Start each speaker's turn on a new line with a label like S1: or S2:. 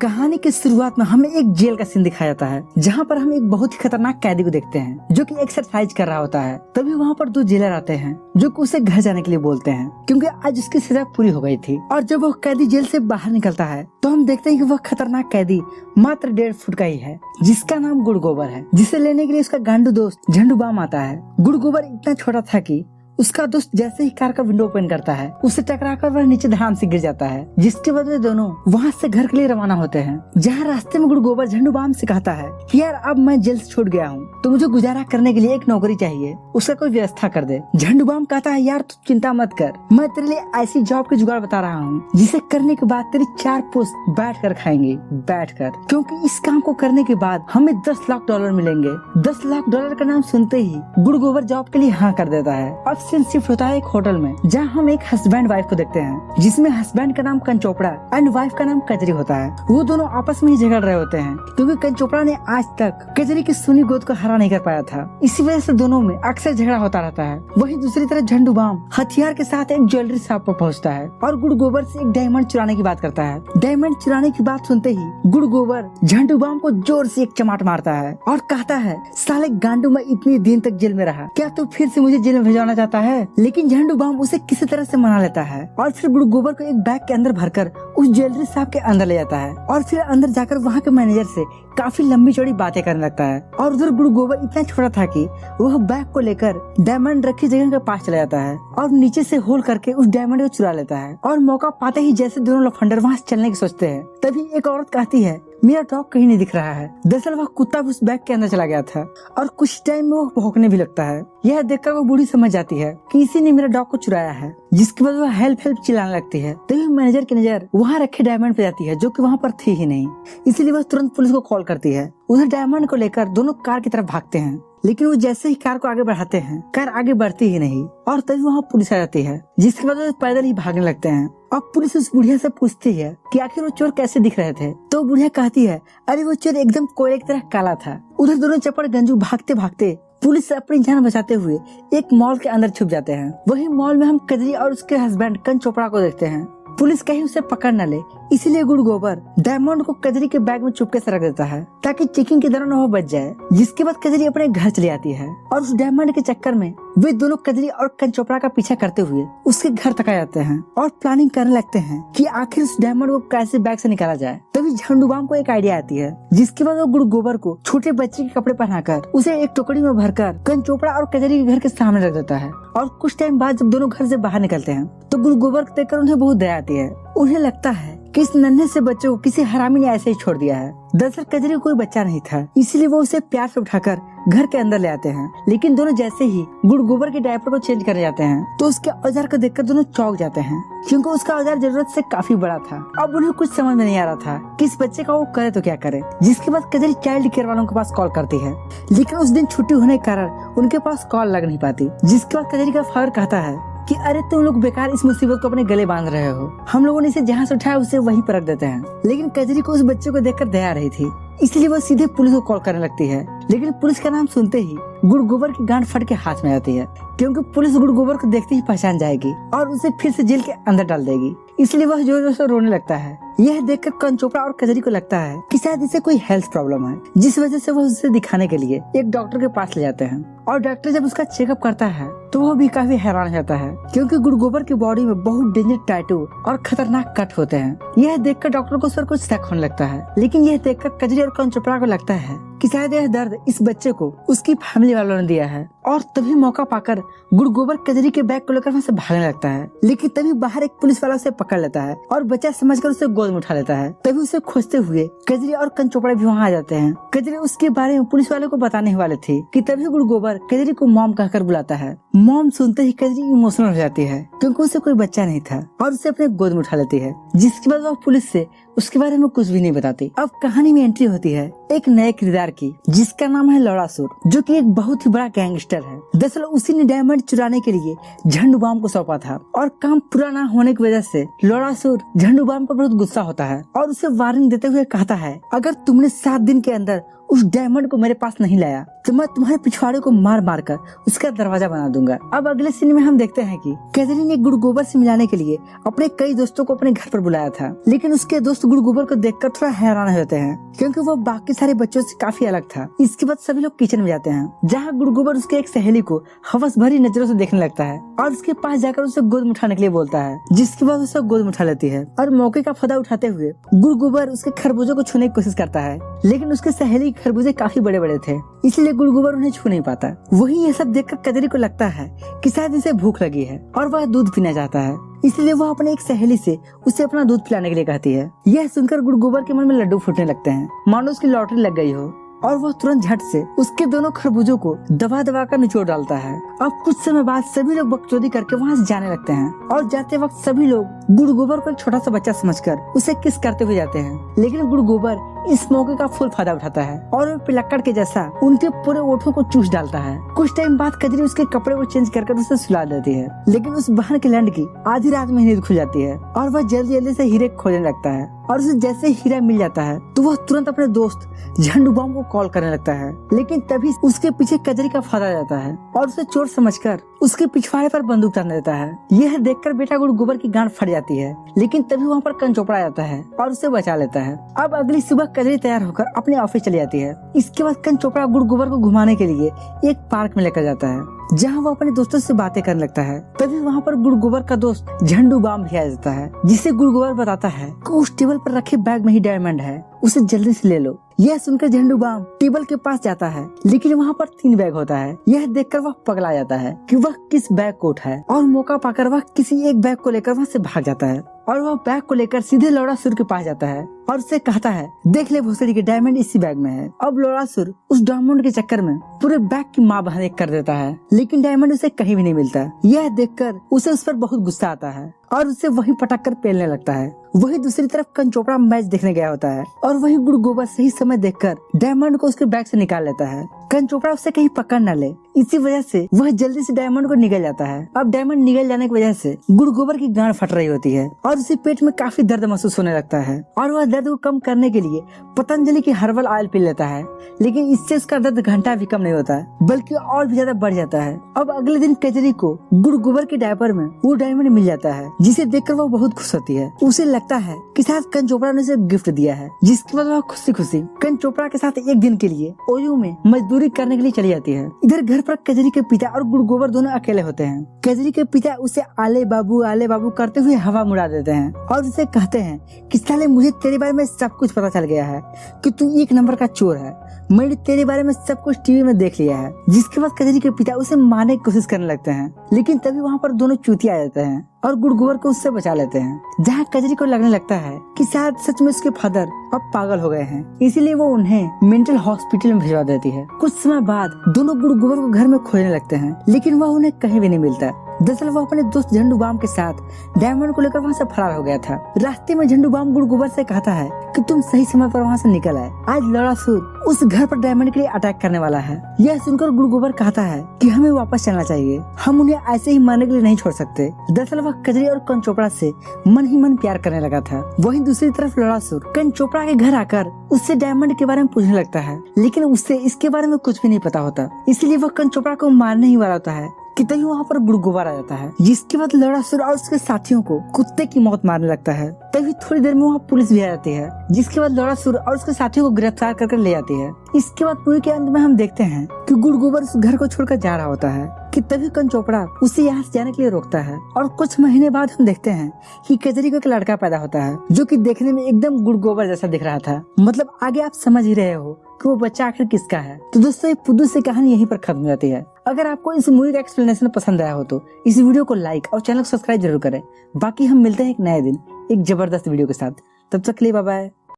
S1: कहानी की शुरुआत में हमें एक जेल का सीन दिखाया जाता है, जहाँ पर हम एक बहुत ही खतरनाक कैदी को देखते हैं जो कि एक्सरसाइज कर रहा होता है। तभी वहाँ पर दो जेलर आते हैं जो कि उसे घर जाने के लिए बोलते हैं, क्योंकि आज उसकी सजा पूरी हो गई थी। और जब वो कैदी जेल से बाहर निकलता है तो हम देखते हैं कि वह खतरनाक कैदी मात्र 1.5 फुट का ही है, जिसका नाम गुड़ गोबर है, जिसे लेने के लिए उसका गांडू दोस्त झंडू बाम आता है। गुड़ गोबर इतना छोटा था कि उसका दोस्त जैसे ही कार का विंडो ओपन करता है उससे टकराकर वह नीचे धड़ाम से गिर जाता है, जिसके बाद वे दोनों वहाँ से घर के लिए रवाना होते हैं। जहाँ रास्ते में गुड़ गोबर झंडू बाम से कहता है कि यार अब मैं जेल से छूट गया हूँ तो मुझे गुजारा करने के लिए एक नौकरी चाहिए, उसका कोई व्यवस्था कर दे। झंडू बाम कहता है यार तू चिंता मत कर, मैं तेरे लिए ऐसी जॉब की जुगाड़ बता रहा हूँ जिसे करने के बाद तेरी 4 पोस्ट बैठ कर खाएंगे, बैठ कर, क्योंकि इस काम को करने के बाद हमें $10 लाख मिलेंगे। $10 लाख का नाम सुनते ही गुड़ गोबर जॉब के लिए हाँ कर देता है। अब सीन शिफ्ट होता है एक होटल में, जहाँ हम एक हस्बैंड वाइफ को देखते हैं, जिसमें हस्बैंड का नाम कंचोपड़ा एंड वाइफ का नाम कजरी होता है। वो दोनों आपस में ही झगड़ रहे होते हैं, क्योंकि कंचोपड़ा ने आज तक कजरी की सुनी गोद को हरा नहीं कर पाया था। इसी वजह से दोनों में अक्सर झगड़ा होता रहता है। वहीं दूसरी तरफ झंडू बाम हथियार के साथ एक ज्वेलरी शॉप पर पहुँचता है और गुड़ गोबर से एक डायमंड चुराने की बात करता है। डायमंड चुराने की बात सुनते ही गुड़ गोबर झंडू बाम को जोर से एक चमाट मारता है और कहता है साले गांडू में इतने दिन तक जेल में रहा, क्या तू फिर से मुझे जेल में भिजवाना चाहता है? लेकिन झंडू बाम उसे किसी तरह से मना लेता है और फिर गुड़ गोबर को एक बैग के अंदर भरकर उस ज्वेलरी शॉप के अंदर ले जाता है और फिर अंदर जाकर वहाँ के मैनेजर से काफी लंबी चौड़ी बातें करने लगता है। और उधर गुड़ गोबर इतना छोटा था कि वह बैग को लेकर डायमंड रखी जगह के पास चला जाता है और नीचे से होल करके उस डायमंड को चुरा लेता है। और मौका पाते ही जैसे दोनों लफंडर वहाँ से चलने की सोचते हैं, तभी एक औरत कहती है मेरा डॉग कहीं नहीं दिख रहा है। दरअसल वह कुत्ता भी उस बैग के अंदर चला गया था और कुछ टाइम में वो भौंकने भी लगता है। यह देखकर वो बूढ़ी समझ जाती है कि इसी ने मेरा डॉग को चुराया है, जिसके बाद वह हेल्प हेल्प चिल्लाने लगती है। तभी मैनेजर की नजर वहाँ रखे डायमंड पे जाती है, जो कि वहाँ पर थी ही नहीं, इसलिए वह तुरंत पुलिस को कॉल करती है। उधर डायमंड को लेकर दोनों कार की तरफ भागते हैं, लेकिन वो जैसे ही कार को आगे बढ़ाते हैं कार आगे बढ़ती ही नहीं और तभी वहाँ पुलिस आ जाती है, जिसके बाद वो पैदल ही भागने लगते हैं। अब पुलिस उस बुढ़िया से पूछती है कि आखिर वो चोर कैसे दिख रहे थे, तो बुढ़िया कहती है अरे वो चोर एकदम कोयले की तरह काला था। उधर दोनों चपड़ गंजू भागते भागते पुलिस से अपनी जान बचाते हुए एक मॉल के अंदर छुप जाते हैं। वही मॉल में हम कजरी और उसके हस्बैंड कंचोपड़ा को देखते हैं। पुलिस कहीं उसे पकड़ न ले, इसीलिए गुड़ गोबर डायमंड को कजरी के बैग में चुपके से रख देता है ताकि चेकिंग के दौरान वो बच जाए। जिसके बाद कजरी अपने घर चली आती है और उस डायमंड के चक्कर में वे दोनों कजरी और कंचोपड़ा का पीछा करते हुए उसके घर तक आ जाते हैं और प्लानिंग करने लगते हैं कि आखिर उस डायमंड को कैसे बैग से निकाला जाए। तभी झंडू बाम को एक आइडिया आती है, जिसके बाद वो गुड़ गोबर को छोटे बच्चे के कपड़े पहनाकर उसे एक टोकरी में भरकर कंचोपड़ा और कजरी के घर के सामने रख देता है। और कुछ टाइम बाद जब दोनों घर से बाहर निकलते हैं तो गुड़ गोबर को देखकर उन्हें बहुत दया आती है। उन्हें लगता है कि इस नन्हे से बच्चे को किसी हरामी ने ऐसे ही छोड़ दिया है। दरअसल कजरी कोई बच्चा नहीं था, इसलिए वो उसे प्यार से उठाकर घर के अंदर ले आते हैं। लेकिन दोनों जैसे ही गुड़ गोबर के डायपर को चेंज करने जाते हैं तो उसके औजार को देखकर दोनों चौंक जाते हैं, क्योंकि उसका औजार जरूरत से काफी बड़ा था। अब उन्हें कुछ समझ में नहीं आ रहा था कि इस बच्चे का वो करे तो क्या करे। जिसके बाद कजरी चाइल्ड केयर वालों के पास कॉल करती है, लेकिन उस दिन छुट्टी होने के कारण उनके पास कॉल लग नहीं पाती। जिसके बाद कजरी का फादर कहता है कि अरे तुम लोग बेकार इस मुसीबत को अपने गले बांध रहे हो, हम लोगों ने इसे जहाँ से उठाया उसे वहीं पर रख देते हैं। लेकिन कजरी को उस बच्चे को देखकर दया आ रही थी, इसलिए वो सीधे पुलिस को कॉल करने लगती है। लेकिन पुलिस का नाम सुनते ही गुड़ गोबर की गांड फट के हाथ में आती है, क्योंकि पुलिस गुड़ गोबर को देखते ही पहचान जाएगी और उसे फिर से जेल के अंदर डाल देगी। इसलिए वह जोर जोर से रोने लगता है। यह देखकर कंचोपड़ा और कजरी को लगता है कि शायद इसे कोई हेल्थ प्रॉब्लम है, जिस वजह से वह उसे दिखाने के लिए एक डॉक्टर के पास ले जाते हैं। और डॉक्टर जब उसका चेकअप करता है तो वह भी काफी हैरान हो जाता है, क्योंकि गुड़ गोबर की बॉडी में बहुत डेंजर टैटू और खतरनाक कट होते हैं। यह देखकर डॉक्टर को सर कुछ शक होने लगता है, लेकिन यह देखकर कजरी और कंचोपड़ा को लगता है कि शायद यह दर्द इस बच्चे को उसकी फैमिली वालों ने दिया है। और तभी मौका पाकर गुड़ गोबर कजरी के बैग को लेकर वहाँ से भागने लगता है, लेकिन तभी बाहर एक पुलिस वाला उसे पकड़ लेता है और बच्चा समझकर उसे गोद में उठा लेता है। तभी उसे खोजते हुए कजरी और कंचोपड़ा भी वहाँ आ जाते हैं। कजरी उसके बारे में पुलिस वाले को बताने वाले थे कि तभी गुड़ गोबर कजरी को मॉम कहकर बुलाता है। मॉम सुनते ही कजरी इमोशनल हो जाती है, क्योंकि उसे कोई बच्चा नहीं था और उसे अपने गोद में उठा लेती है। जिसके बाद वो पुलिस से उसके बारे में कुछ भी नहीं बताती। अब कहानी में एंट्री होती है एक नए किरदार की, जिसका नाम है लौड़ासुर, जो कि एक बहुत ही बड़ा गैंगस्टर है। दरअसल उसी ने डायमंड चुराने के लिए झंडू बाम को सौंपा था और काम पूरा न होने की वजह से लौड़ासुर झंडू बाम पर बहुत गुस्सा होता है और उसे वार्निंग देते हुए कहता है अगर तुमने 7 दिन के अंदर उस डायमंड को मेरे पास नहीं लाया तो मैं तुम्हारे पिछवाड़े को मार मार कर उसका दरवाजा बना दूंगा। अब अगले सीन में हम देखते हैं कि केजरी ने गुड़ गोबर से मिलाने के लिए अपने कई दोस्तों को अपने घर पर बुलाया था, लेकिन उसके दोस्त गुड़ गोबर को देखकर थोड़ा हैरान होते हैं क्योंकि वो बाकी सारे बच्चों से काफी अलग था। इसके बाद सभी लोग किचन में जाते हैं जहाँ गुड़ गोबर उसके एक सहेली को हवस भरी नजरों से देखने लगता है और उसके पास जाकर उसे गोद में उठाने के लिए बोलता है, जिसके बाद उसे गोद में उठा लेती है और मौके का फायदा उठाते हुए गुड़ गोबर उसके खरबूजों को छूने की कोशिश करता है, लेकिन उसके सहेली के खरबूजे काफी बड़े बड़े थे इसलिए गुड़ गोबर उन्हें छू नहीं पाता। वही ये सब देखकर कजरी को लगता है कि शायद इसे भूख लगी है और वह दूध पीना चाहता है, इसलिए वह अपने एक सहेली से उसे अपना दूध पिलाने के लिए कहती है। यह सुनकर गुड़ गोबर के मन में लड्डू फूटने लगते हैं मानो उसकी लॉटरी लग गई हो और वह तुरंत झट से उसके दोनों खरबूजों को दबा दबा कर निचोड़ डालता है। अब कुछ समय बाद सभी लोग बकचोदी करके वहाँ से जाने लगते हैं और जाते वक्त सभी लोग गुड़ गोबर को एक छोटा सा बच्चा समझकर उसे किस करते हुए जाते हैं, लेकिन गुड़ गोबर इस मौके का फुल फायदा उठाता है और वो पिलक्कड़ के जैसा उनके पूरे ओठों को चूस डालता है। कुछ टाइम बाद कजरी उसके कपड़े को चेंज कर उसे सुला देती है, लेकिन उस बहन के लैंड की आधी रात में नींद खुल जाती है और वह जल्दी जल्दी से हीरे खोजने लगता है और उसे जैसे हीरा मिल जाता है तो वह तुरंत अपने दोस्त झंडू बम को कॉल करने लगता है, लेकिन तभी उसके पीछे कजरी का फायदा जाता है और उसे चोर समझकर उसके पिछवाड़े पर बंदूक तान देता है। यह देखकर बेटा गुड़ गोबर की गांड फट जाती है, लेकिन तभी वहाँ पर कंचोपड़ा जाता है और उसे बचा लेता है। अब अगली सुबह कजरी तैयार होकर अपने ऑफिस चली जाती है। इसके बाद कंचोपड़ा गुड़ गोबर को घुमाने के लिए एक पार्क में लेकर जाता है जहाँ वो अपने दोस्तों से बातें करने लगता है। तभी वहाँ पर गुड़ गोबर का दोस्त झंडू बाम भी आ जाता है, जिसे गुड़ गोबर बताता है कि उस टेबल पर रखे बैग में ही डायमंड है, उसे जल्दी से ले लो। यह सुनकर झंडू बाम टेबल के पास जाता है, लेकिन वहाँ पर 3 बैग होता है। यह देखकर वह पगला जाता है कि वह किस बैग को उठाए और मौका पाकर वह किसी एक बैग को लेकर वहाँ से भाग जाता है और वह बैग को लेकर सीधे लोड़ासुर के पास जाता है और उससे कहता है, देख ले भोसड़ी के डायमंड इसी बैग में है। अब लोड़ासुर उस डायमंड के चक्कर में पूरे बैग की माँ बहन कर देता है, लेकिन डायमंड उसे कहीं भी नहीं मिलता। यह देखकर उसे उस पर बहुत गुस्सा आता है और उसे वही पटक कर पेलने लगता है। वही दूसरी तरफ कंचोपड़ा मैच देखने गया होता है और वही गुड़ गोबर सही समय देखकर डायमंड को उसके बैग से निकाल लेता है। कंचोपड़ा उसे कहीं पकड़ न ले, इसी वजह से वह जल्दी से डायमंड को निगल जाता है। अब डायमंड निगल जाने की वजह से गुड़ गोबर की गांड फट रही होती है और उसे पेट में काफी दर्द महसूस होने लगता है और वह दर्द को कम करने के लिए पतंजलि की हर्बल ऑयल पी लेता है, लेकिन इससे उसका दर्द घंटा भी कम नहीं होता बल्कि और भी ज्यादा बढ़ जाता है। अब अगले दिन कजरी को गुड़ गोबर के डायपर में वो डायमंड मिल जाता है, जिसे देखकर वह बहुत खुश होती है। उसे लगता है कि शायद कंचोपड़ा ने उसे गिफ्ट दिया है, जिसके बाद वह खुशी खुशी कंचोपड़ा के साथ एक दिन के लिए ओयू में मजदूरी करने के लिए चली जाती है। इधर घर पर कजरी के पिता और गुड़ गोबर दोनों अकेले होते हैं। कजरी के पिता उसे आले बाबू करते हुए हवा मुड़ा देते हैं और उसे कहते हैं कि साले मुझे तेरे बारे में सब कुछ पता चल गया है कि तू 1 नंबर का चोर है, मैंने तेरे बारे में सब कुछ टीवी में देख लिया है। जिसके बाद कजरी के पिता उसे मारने की कोशिश करने लगते हैं, लेकिन तभी वहाँ पर दोनों चूतिया आ जाते हैं और गुड़ गोबर को उससे बचा लेते हैं। जहाँ कजरी को लगने लगता है कि शायद सच में उसके फादर अब पागल हो गए हैं, इसीलिए वो उन्हें मेंटल हॉस्पिटल में भिजवा देती है। कुछ समय बाद दोनों गुड़ गोबर को घर में खोजने लगते हैं, लेकिन वह उन्हें कहीं भी नहीं मिलता। दरअसल वो अपने दोस्त झंडू बाम के साथ डायमंड को लेकर वहाँ से फरार हो गया था। रास्ते में झंडू बाम गुड़ गोबर से कहता है कि तुम सही समय पर वहाँ से निकल आए, आज लोड़ासुर उस घर पर डायमंड के लिए अटैक करने वाला है। यह सुनकर गुड़ गोबर कहता है कि हमें वापस चलना चाहिए, हम उन्हें ऐसे ही मारने के लिए नहीं छोड़ सकते। दरअसल वह कजरी और कंचोपड़ा से मन ही मन प्यार करने लगा था। वहीं दूसरी तरफ लोड़ासुर कंचोपड़ा के घर आकर उससे डायमंड के बारे में पूछने लगता है, लेकिन उससे इसके बारे में कुछ भी नहीं पता होता, इसलिए वह कंचोपड़ा को मारने ही वाला होता है कि तभी वहाँ पर गुड़ गोबर आ जाता है, जिसके बाद लोड़ासुर और उसके साथियों को कुत्ते की मौत मारने लगता है। तभी थोड़ी देर में वहाँ पुलिस भी आ जाती है, जिसके बाद लोड़ासुर और उसके साथियों को गिरफ्तार करके ले जाती है। इसके बाद पूरी के अंत में हम देखते हैं कि गुड़ गोबर उस घर को छोड़कर जा रहा होता है कि तभी कंचोपड़ा उसे यहाँ से जाने के लिए रोकता है और कुछ महीने बाद हम देखते हैं कि कजरी को एक लड़का पैदा होता है, जो कि देखने में एकदम गुड़ गोबर जैसा दिख रहा था। मतलब आगे आप समझ ही रहे हो कि वो बच्चा आखिर किसका है। तो दोस्तों, ये पुदू से कहानी यहीं पर खत्म हो जाती है। अगर आपको इस मूवी का एक्सप्लेनेशन पसंद आया हो तो इस वीडियो को लाइक और चैनल को सब्सक्राइब जरूर करें। बाकी हम मिलते हैं एक नए दिन एक जबरदस्त वीडियो के साथ। तब तक के लिए बाय बाय।